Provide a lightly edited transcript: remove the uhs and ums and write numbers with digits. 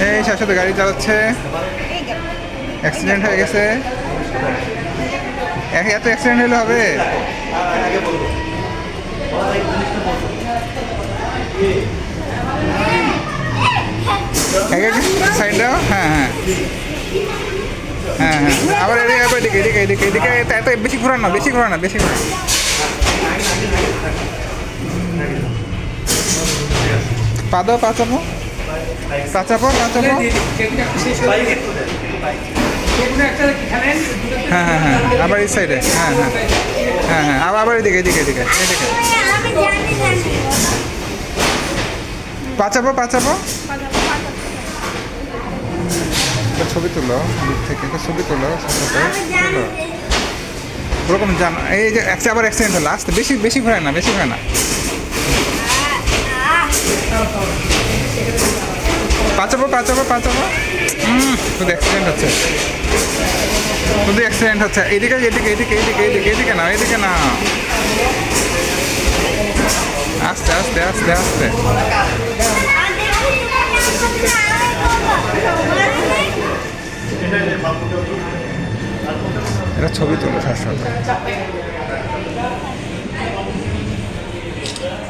এই শাশুড়ি গাড়ি চালাচ্ছে, অ্যাক্সিডেন্ট হয়ে গেছে। এত অ্যাক্সিডেন্ট হলে হবে? সাইড দাও। হ্যাঁ হ্যাঁ হ্যাঁ হ্যাঁ, আবার এদিকে এদিকে এদিকে এদিকে এদিকে। এত বেশি ঘোরান না, বেশি ঘোরান না, বেশি ঘোরান। পা দাও, পা চাপো, পা চাপো, পা চাপো। হ্যাঁ হ্যাঁ হ্যাঁ, আবার এই সাইডে। হ্যাঁ হ্যাঁ হ্যাঁ হ্যাঁ, আবার এদিকে এদিকে এদিকে এদিকে। পা চাপো, পা চাপো। ছবি তুলো দিক থেকে, ছবি তুলো। ওরকম জানো, এই যে আবার অ্যাক্সিডেন্ট হলো। আসতে বেশি বেশি ঘোরায় না, বেশি ঘোরায় না। পাচাবো পাচাবো পাচাবো। শুধু অ্যাক্সিডেন্ট হচ্ছে, শুধু অ্যাক্সিডেন্ট হচ্ছে। এদিকে এদিকে এদিকে এদিকে এদিকে এদিকে না, এদিকে না। আস্তে আস্তে আস্তে আস্তে। এটা ছবি তুলো সাথে সাথে।